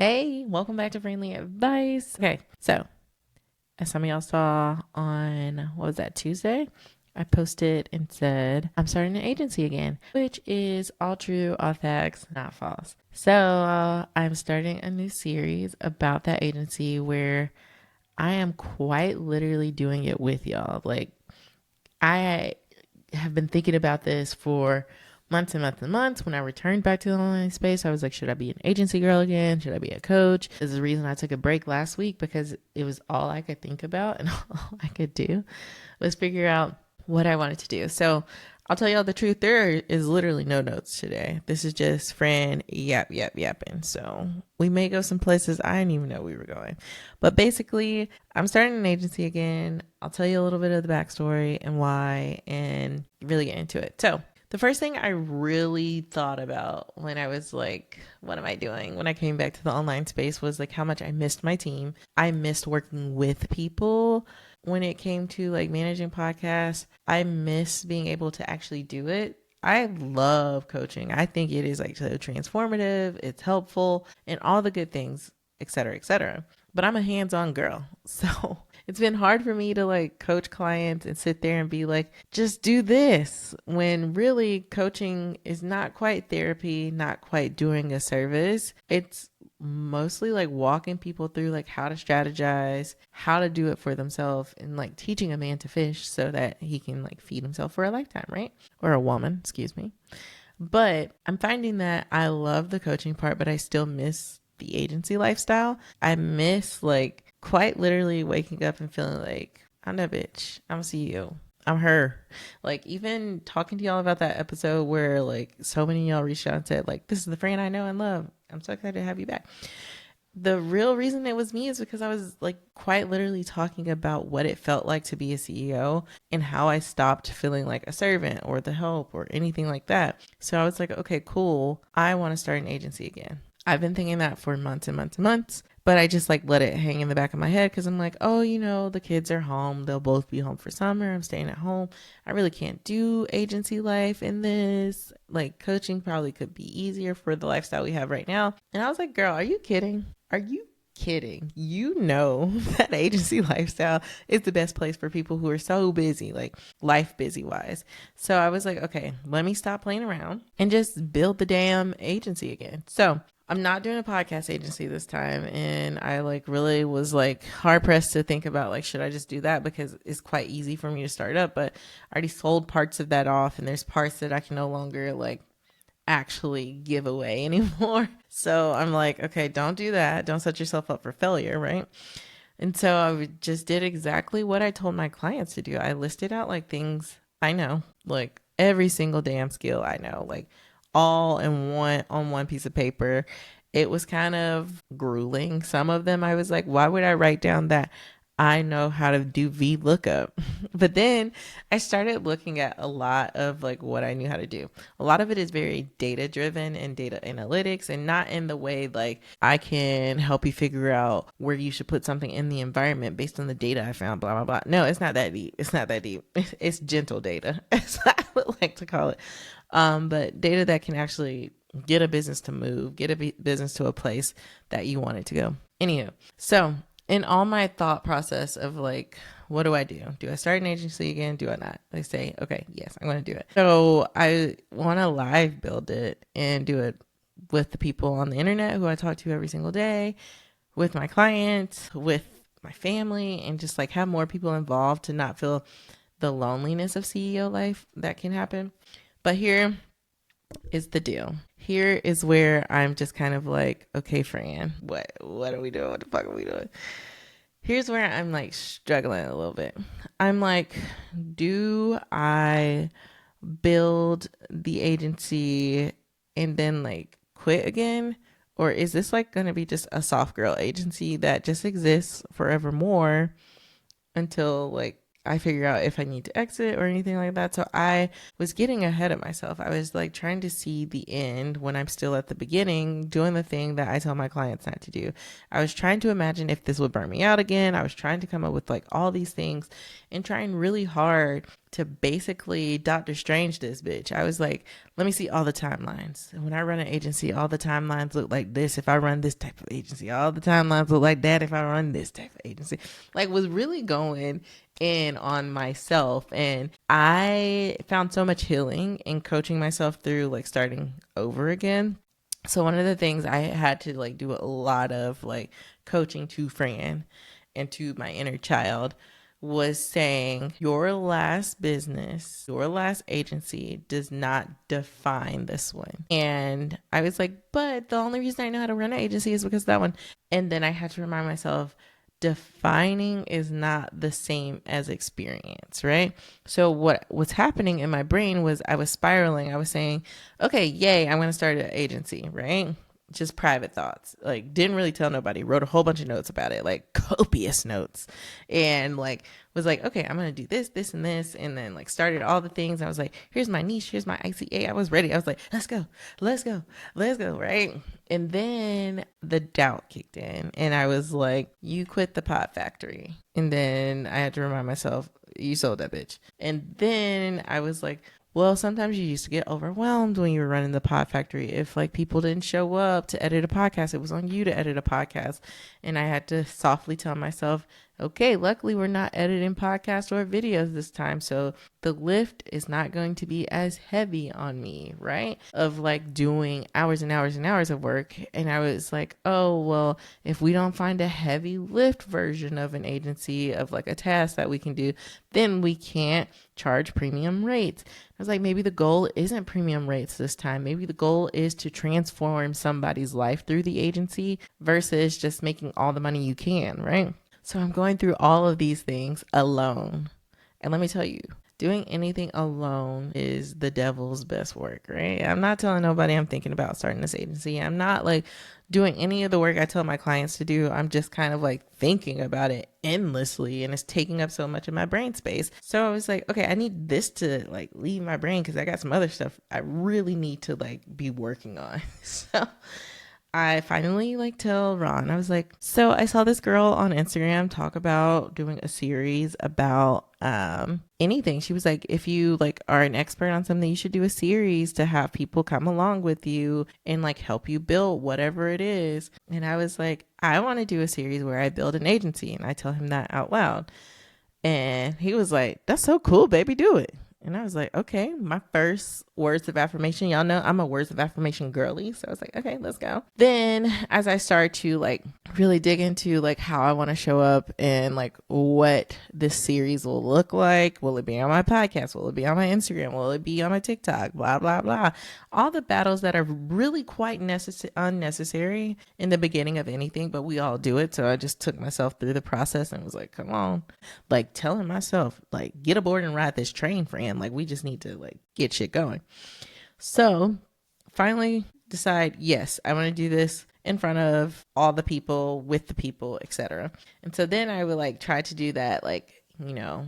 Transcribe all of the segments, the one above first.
Hey, welcome back to Friendly Advice. Okay, so as some of y'all saw on, what was that, Tuesday? I posted and said, I'm starting an agency again, which is all true, all facts, not false. So I'm starting a new series about that agency where I am quite literally doing it with y'all. Like, I have been thinking about this for months and months and months. When I returned back to the online space, I was like, should I be an agency girl again? Should I be a coach? This is the reason I took a break last week, because it was all I could think about and all I could do was figure out what I wanted to do. So I'll tell y'all the truth. There is literally no notes today. This is just Fran yapping. So we may go some places I didn't even know we were going. But basically, I'm starting an agency again. I'll tell you a little bit of the backstory and why and really get into it. So the first thing I really thought about when I was like, what am I doing? When I came back to the online space was like how much I missed my team. I missed working with people. When it came to like managing podcasts, I miss being able to actually do it. I love coaching. I think it is like so transformative, it's helpful, and all the good things, etc., etc. But I'm a hands-on girl. So it's been hard for me to like coach clients and sit there and be like, just do this, when really coaching is not quite therapy, not quite doing a service. It's mostly like walking people through like how to strategize, how to do it for themselves, and like teaching a man to fish so that he can like feed himself for a lifetime, right? Or a woman, excuse me. But I'm finding that I love the coaching part, but I still miss the agency lifestyle. I miss like quite literally waking up and feeling like, I'm that bitch. I'm a CEO. I'm her. Like, even talking to y'all about that episode where like so many of y'all reached out and said like, this is the friend I know and love. I'm so excited to have you back. The real reason it was me is because I was like quite literally talking about what it felt like to be a CEO and how I stopped feeling like a servant or the help or anything like that. So I was like, okay, cool. I want to start an agency again. I've been thinking that for months and months and months, but I just like let it hang in the back of my head because I'm like, oh, the kids are home. They'll both be home for summer. I'm staying at home. I really can't do agency life in this. Like, coaching probably could be easier for the lifestyle we have right now. And I was like, girl, are you kidding? Are you kidding? That agency lifestyle is the best place for people who are so busy, like life busy wise. So I was like, okay, let me stop playing around and just build the damn agency again. So I'm not doing a podcast agency this time. And I like really was like hard pressed to think about like, should I just do that? Because it's quite easy for me to start up, but I already sold parts of that off, and there's parts that I can no longer like actually give away anymore. So I'm like, okay, don't do that. Don't set yourself up for failure, right? And so I just did exactly what I told my clients to do. I listed out like things I know, like every single damn skill I know, like all in one on one piece of paper. It was kind of grueling. Some of them I was like, why would I write down that I know how to do VLOOKUP? But then I started looking at a lot of like what I knew how to do. A lot of it is very data driven and data analytics, and not in the way like I can help you figure out where you should put something in the environment based on the data I found, blah, blah, blah. No, it's not that deep. It's not that deep. It's gentle data, as I would like to call it. But data that can actually get a business to move, get a business to a place that you want it to go. Anywho, so in all my thought process of like, what do I do? Do I start an agency again? Do I not? They say, okay, yes, I'm going to do it. So I want to live build it and do it with the people on the internet who I talk to every single day, with my clients, with my family, and just like have more people involved to not feel the loneliness of CEO life that can happen. But here is the deal. Here is where I'm just kind of like, okay, Fran, what are we doing? What the fuck are we doing? Here's where I'm like struggling a little bit. I'm like, do I build the agency and then like quit again? Or is this like going to be just a soft girl agency that just exists forevermore until like I figure out if I need to exit or anything like that. So I was getting ahead of myself. I was like trying to see the end when I'm still at the beginning, doing the thing that I tell my clients not to do. I was trying to imagine if this would burn me out again. I was trying to come up with like all these things and trying really hard to basically Doctor Strange this bitch. I was like, let me see all the timelines. And when I run an agency, all the timelines look like this if I run this type of agency. All the timelines look like that if I run this type of agency. Like, was really going in on myself, and I found so much healing in coaching myself through like starting over again. So one of the things I had to like do a lot of like coaching to Fran and to my inner child was saying your last business, your last agency does not define this one. And I was like, but the only reason I know how to run an agency is because of that one. And then I had to remind myself, defining is not the same as experience, right? So what was happening in my brain was I was spiraling. I was saying, okay, yay, I'm going to start an agency, right? Just private thoughts. Like, didn't really tell nobody. Wrote a whole bunch of notes about it, like copious notes. And like, was like, okay, I'm going to do this, this, and this. And then like started all the things. I was like, here's my niche. Here's my ICA. I was ready. I was like, let's go, let's go, let's go. Right. And then the doubt kicked in and I was like, you quit the pot factory. And then I had to remind myself, you sold that bitch. And then I was like, well, sometimes you used to get overwhelmed when you were running the pod factory. If like people didn't show up to edit a podcast, it was on you to edit a podcast. And I had to softly tell myself, okay, luckily we're not editing podcasts or videos this time. So the lift is not going to be as heavy on me, right? Of like doing hours and hours and hours of work. And I was like, oh, well, if we don't find a heavy lift version of an agency of like a task that we can do, then we can't charge premium rates. I was like, maybe the goal isn't premium rates this time. Maybe the goal is to transform somebody's life through the agency versus just making all the money you can, right? So I'm going through all of these things alone. And let me tell you, doing anything alone is the devil's best work, right? I'm not telling nobody I'm thinking about starting this agency. I'm not like doing any of the work I tell my clients to do. I'm just kind of like thinking about it endlessly and it's taking up so much of my brain space. So I was like, okay, I need this to like leave my brain because I got some other stuff I really need to like be working on. So I finally like tell Ron, I was like, so I saw this girl on Instagram talk about doing a series about anything. She was like, if you like are an expert on something, you should do a series to have people come along with you and like help you build whatever it is. And I was like, I want to do a series where I build an agency. And I tell him that out loud. And he was like, that's so cool, baby, do it. And I was like, okay, my first words of affirmation, y'all know I'm a words of affirmation girly. So I was like, okay, let's go. Then as I start to like really dig into like how I want to show up and like what this series will look like. Will it be on my podcast? Will it be on my Instagram? Will it be on my TikTok? Blah, blah, blah. All the battles that are really quite unnecessary in the beginning of anything, but we all do it. So I just took myself through the process and was like, come on, like telling myself, like, get aboard and ride this train, friend. Like, we just need to like get shit going. So finally decide, yes, I want to do this in front of all the people, with the people, etc. And so then I would like try to do that, like, you know,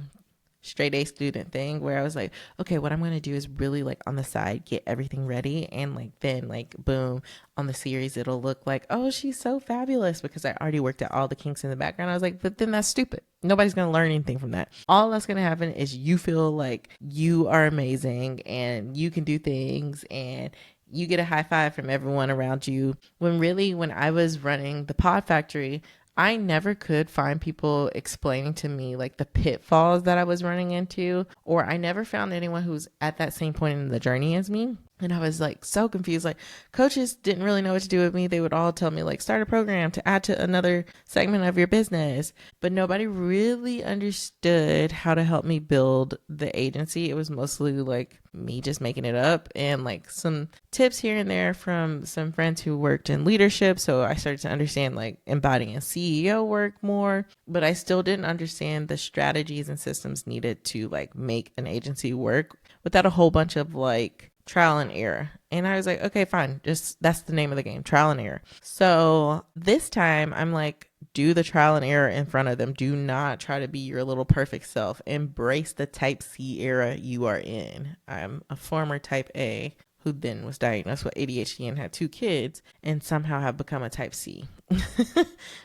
straight A student thing where I was like, okay, what I'm going to do is really like on the side, get everything ready. And like, then like, boom, on the series, it'll look like, oh, she's so fabulous because I already worked out all the kinks in the background. I was like, but then that's stupid. Nobody's going to learn anything from that. All that's going to happen is you feel like you are amazing and you can do things and you get a high five from everyone around you. When really, when I was running the Pod Factory, I never could find people explaining to me like the pitfalls that I was running into, or I never found anyone who's at that same point in the journey as me. And I was like so confused. Like coaches didn't really know what to do with me. They would all tell me like start a program to add to another segment of your business, but nobody really understood how to help me build the agency. It was mostly like me just making it up and like some tips here and there from some friends who worked in leadership. So I started to understand like embodying CEO work more, but I still didn't understand the strategies and systems needed to like make an agency work without a whole bunch of like trial and error. And I was like, okay, fine. Just that's the name of the game, trial and error. So this time I'm like do the trial and error in front of them. Do not try to be your little perfect self. Embrace the type C era you are in. I'm a former type A who then was diagnosed with ADHD and had 2 kids and somehow have become a type C,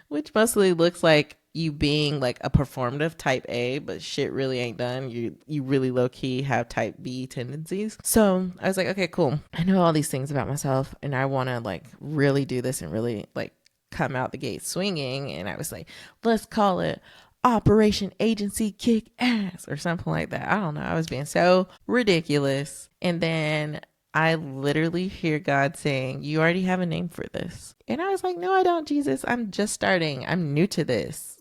which mostly looks like you being like a performative type A, but shit really ain't done. You really low key have type B tendencies. So I was like, okay, cool. I know all these things about myself and I want to like really do this and really like come out the gate swinging. And I was like, let's call it Operation Agency Kick Ass or something like that. I don't know. I was being so ridiculous. And then I literally hear God saying, you already have a name for this. And I was like, no, I don't, Jesus. I'm just starting. I'm new to this.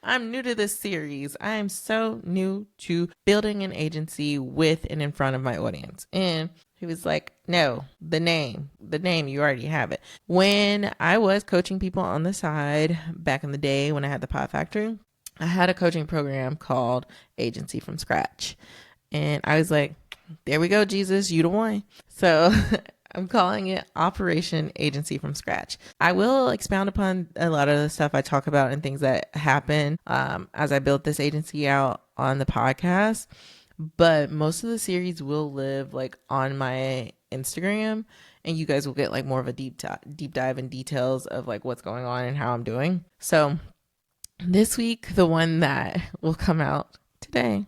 I'm new to this series. I am so new to building an agency with and in front of my audience. And he was like, no, the name, you already have it. When I was coaching people on the side back in the day when I had the Pod Factory, I had a coaching program called Agency from Scratch. And I was like, there we go, Jesus, you the one. So I'm calling it Operation Agency from Scratch. I will expound upon a lot of the stuff I talk about and things that happen as I built this agency out on the podcast. But most of the series will live like on my Instagram, and you guys will get like more of a deep dive in details of like what's going on and how I'm doing. So this week, the one that will come out today,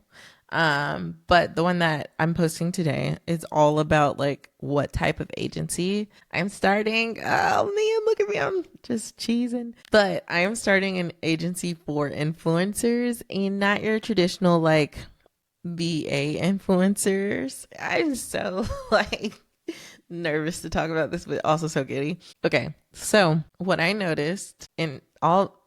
but the one that I'm posting today is all about like what type of agency I'm starting. Oh man, look at me. I'm just cheesing. But I am starting an agency for influencers and not your traditional like VA influencers. I'm so like nervous to talk about this, but also so giddy. Okay. So what I noticed, and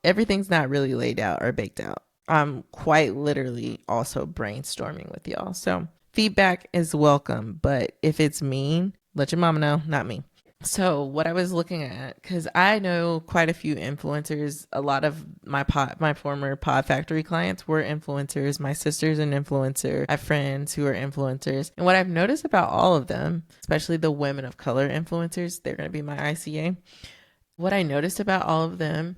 everything's not really laid out or baked out. I'm quite literally also brainstorming with y'all. So feedback is welcome, but if it's mean, let your mama know, not me. So what I was looking at, because I know quite a few influencers, a lot of my former Pod Factory clients were influencers. My sister's an influencer. I have friends who are influencers. And what I've noticed about all of them, especially the women of color influencers, they're going to be my ICA. What I noticed about all of them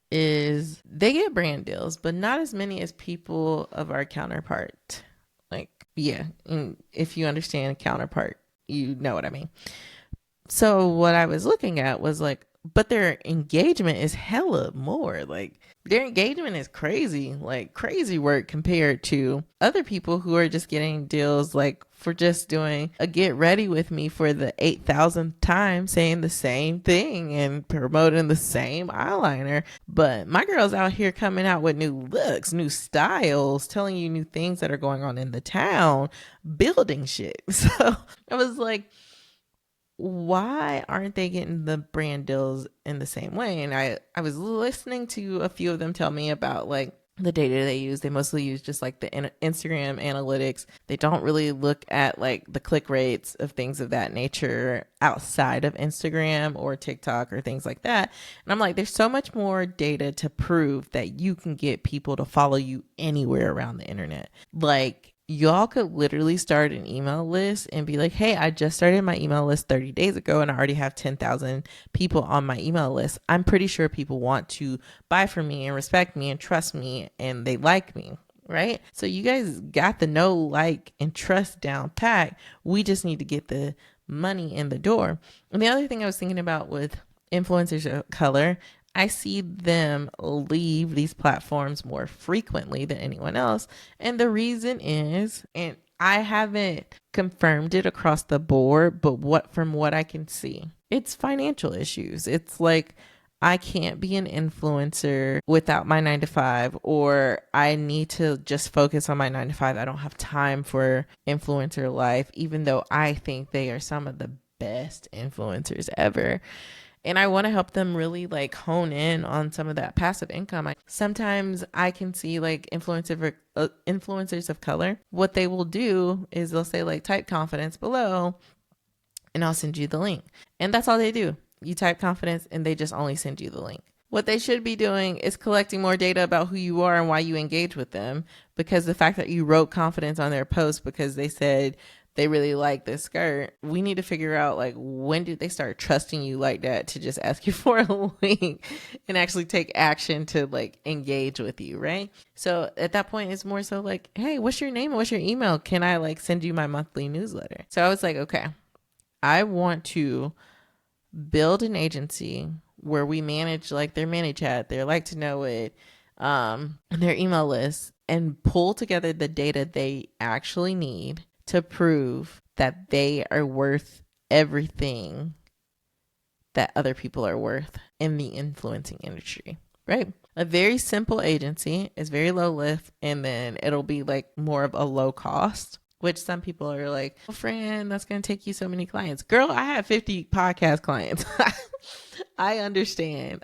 is they get brand deals, but not as many as people of our counterpart. Like, yeah, and if you understand counterpart, you know what I mean. So what I was looking at was like, but their engagement is hella more. Like their engagement is crazy, like crazy work compared to other people who are just getting deals like for just doing a get ready with me for the 8,000th time saying the same thing and promoting the same eyeliner. But my girl's out here coming out with new looks, new styles, telling you new things that are going on in the town, building shit. So I was like, why aren't they getting the brand deals in the same way? And I was listening to a few of them tell me about like the data they use. They mostly use just like the Instagram analytics. They don't really look at like the click rates of things of that nature outside of Instagram or TikTok or things like that. And I'm like, there's so much more data to prove that you can get people to follow you anywhere around the internet. Like, y'all could literally start an email list and be like, hey, I just started my email list 30 days ago and I already have 10,000 people on my email list. I'm pretty sure people want to buy from me and respect me and trust me and they like me, right? So you guys got the know, like, and trust down pat. We just need to get the money in the door. And the other thing I was thinking about with influencers of color, I see them leave these platforms more frequently than anyone else. And the reason is, and I haven't confirmed it across the board, but from what I can see, it's financial issues. It's like, I can't be an influencer without my 9-to-5, or I need to just focus on my 9-to-5. I don't have time for influencer life, even though I think they are some of the best influencers ever. And I want to help them really like hone in on some of that passive income. Sometimes I can see like influencers of color. What they will do is they'll say like, type confidence below and I'll send you the link. And that's all they do. You type confidence and they just only send you the link. What they should be doing is collecting more data about who you are and why you engage with them. Because the fact that you wrote confidence on their post because they said they really like this skirt. We need to figure out like when did they start trusting you like that to just ask you for a link and actually take action to like engage with you, right? So at that point, it's more so like, hey, what's your name? What's your email? Can I like send you my monthly newsletter? So I was like, okay, I want to build an agency where we manage like their ManyChat, their like to know it, their email list, and pull together the data they actually need to prove that they are worth everything that other people are worth in the influencing industry, right? A very simple agency is very low lift, and then it'll be like more of a low cost, which some people are like, oh, Fran, that's going to take you so many clients. Girl, I have 50 podcast clients. I understand.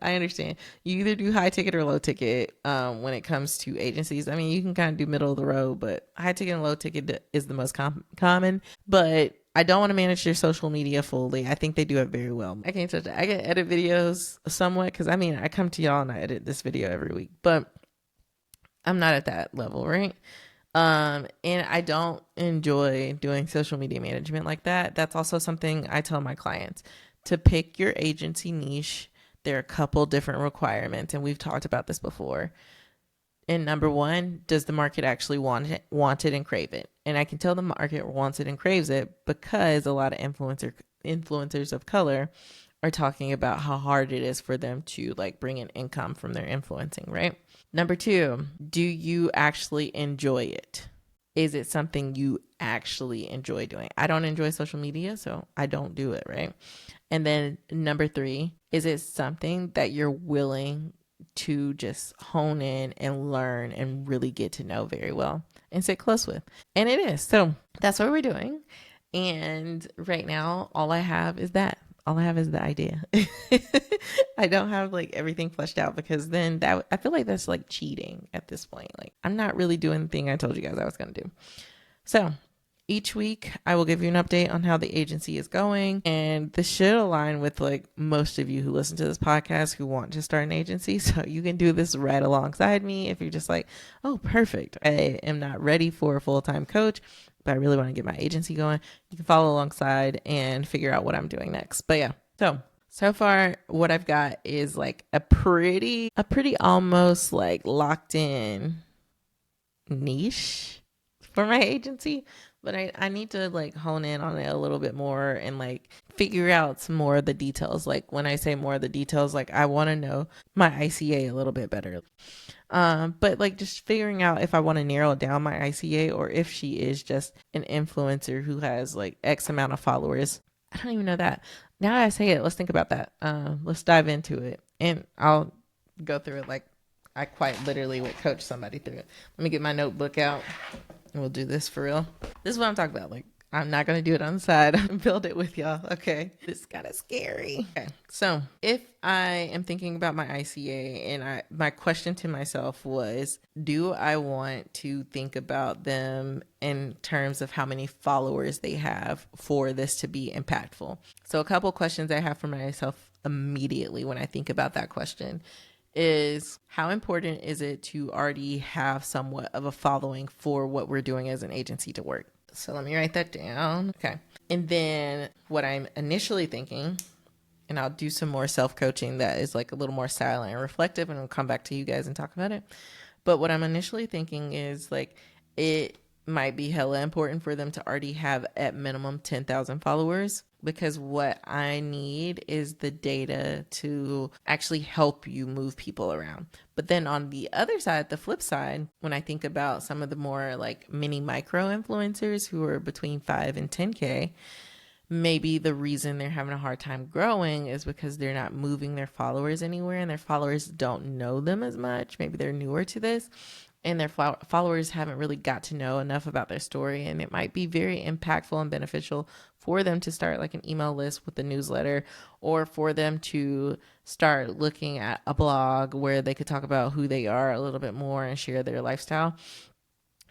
You either do high ticket or low ticket when it comes to agencies. I mean, you can kind of do middle of the road, but high ticket and low ticket is the most common. But I don't want to manage their social media fully. I think they do it very well. I can't touch that. I can edit videos somewhat because I mean, I come to y'all and I edit this video every week, but I'm not at that level, right? And I don't enjoy doing social media management like that. That's also something I tell my clients. To pick your agency niche, there are a couple different requirements, and we've talked about this before. And number one, does the market actually want it and crave it? And I can tell the market wants it and craves it because a lot of influencers of color are talking about how hard it is for them to like bring in income from their influencing, right? Number two, do you actually enjoy it? Is it something you actually enjoy doing? I don't enjoy social media, so I don't do it, right? And then number three, is it something that you're willing to just hone in and learn and really get to know very well and sit close with? And it is. So that's what we're doing. And right now, all I have is that. All I have is the idea. I don't have like everything fleshed out because then that I feel like that's like cheating at this point. Like I'm not really doing the thing I told you guys I was going to do. So each week I will give you an update on how the agency is going, and this should align with like most of you who listen to this podcast who want to start an agency. So you can do this right alongside me if you're just like, oh, perfect. I am not ready for a full-time coach, but I really want to get my agency going. You can follow alongside and figure out what I'm doing next. But yeah, so far what I've got is like a pretty almost like locked in niche for my agency. But I need to like hone in on it a little bit more and like figure out some more of the details. Like when I say more of the details, like I want to know my ICA a little bit better. But like just figuring out if I want to narrow down my ICA or if she is just an influencer who has like X amount of followers. I don't even know that. Now that I say it, let's think about that. Let's dive into it and I'll go through it like I quite literally would coach somebody through it. Let me get my notebook out. We'll do this for real. This is what I'm talking about. Like, I'm not going to do it on the side. I'm build it with y'all. Okay. This is kind of scary. Okay. So if I am thinking about my ICA and my question to myself was, do I want to think about them in terms of how many followers they have for this to be impactful? So a couple questions I have for myself immediately when I think about that question is, how important is it to already have somewhat of a following for what we're doing as an agency to work? So let me write that down. Okay. And then what I'm initially thinking, and I'll do some more self-coaching that is like a little more silent and reflective, and I'll come back to you guys and talk about it. But what I'm initially thinking is like, it might be hella important for them to already have at minimum 10,000 followers, because what I need is the data to actually help you move people around. But then on the other side, the flip side, when I think about some of the more like mini micro influencers who are between 5 and 10K, maybe the reason they're having a hard time growing is because they're not moving their followers anywhere and their followers don't know them as much. Maybe they're newer to this and their followers haven't really got to know enough about their story. And it might be very impactful and beneficial for them to start like an email list with a newsletter, or for them to start looking at a blog where they could talk about who they are a little bit more and share their lifestyle,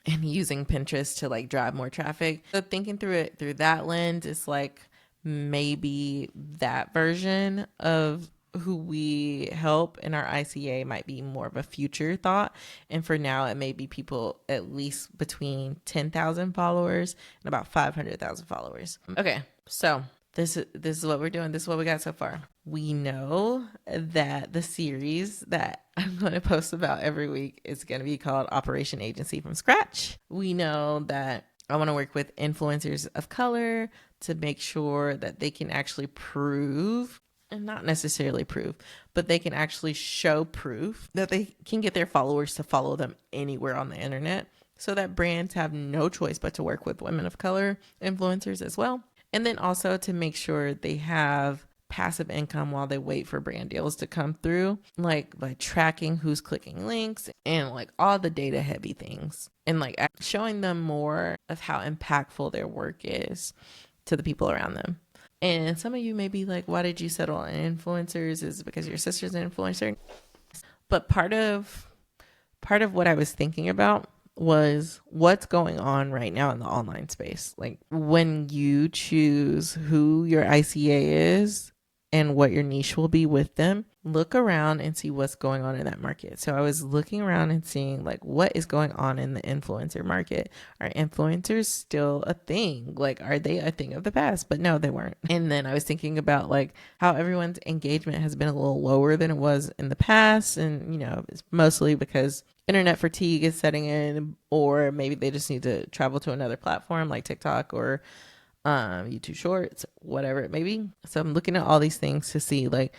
and using Pinterest to like drive more traffic. So thinking through it through that lens, it's like maybe that version of who we help in our ICA might be more of a future thought. And for now, it may be people at least between 10,000 followers and about 500,000 followers. Okay, so this is what we're doing. This is what we got so far. We know that the series that I'm going to post about every week is going to be called Operation Agency from Scratch. We know that I want to work with influencers of color to make sure that they can actually prove, and not necessarily prove, but they can actually show proof that they can get their followers to follow them anywhere on the internet, so that brands have no choice but to work with women of color influencers as well. And then also to make sure they have passive income while they wait for brand deals to come through, like by tracking who's clicking links and like all the data heavy things, and like showing them more of how impactful their work is to the people around them. And some of you may be like, why did you settle on influencers? Is it because your sister's an influencer? But part of what I was thinking about was what's going on right now in the online space. Like when you choose who your ICA is and what your niche will be with them, look around and see what's going on in that market. So I was looking around and seeing like what is going on in the influencer market. Are influencers still a thing? Like, are they a thing of the past? But no, they weren't. And then I was thinking about like how everyone's engagement has been a little lower than it was in the past. And, you know, it's mostly because internet fatigue is setting in, or maybe they just need to travel to another platform like TikTok or YouTube Shorts, whatever it may be. So I'm looking at all these things to see like,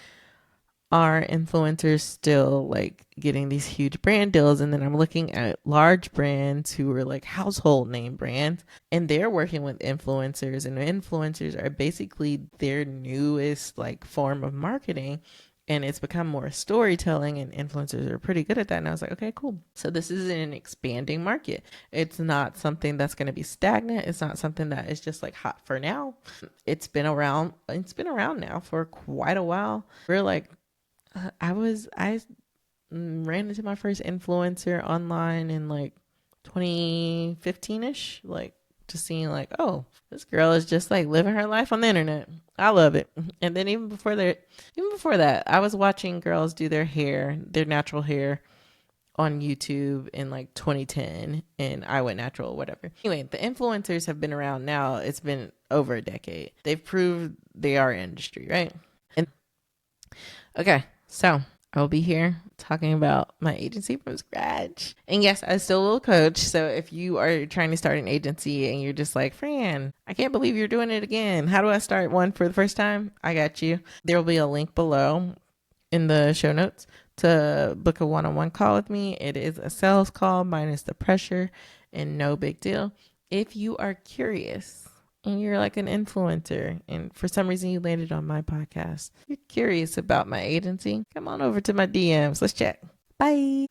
are influencers still like getting these huge brand deals? And then I'm looking at large brands who are like household name brands, and they're working with influencers, and influencers are basically their newest like form of marketing. And it's become more storytelling, and influencers are pretty good at that. And I was like, okay, cool. So this is an expanding market. It's not something that's going to be stagnant. It's not something that is just like hot for now. It's been around now for quite a while. We're like, I ran into my first influencer online in like 2015-ish, like just seeing like, oh, this girl is just like living her life on the internet. I love it. And then even before that, I was watching girls do their natural hair on YouTube in like 2010, and I went natural, whatever. Anyway, the influencers have been around now. It's been over a decade. They've proved they are industry, right? And okay, so I'll be here talking about my agency from scratch. And yes, I still will coach. So if you are trying to start an agency and you're just like, Fran, I can't believe you're doing it again. How do I start one for the first time? I got you. There will be a link below in the show notes to book a one-on-one call with me. It is a sales call minus the pressure and no big deal. If you are curious and you're like an influencer and for some reason you landed on my podcast, you're curious about my agency, come on over to my DMs. Let's chat. Bye.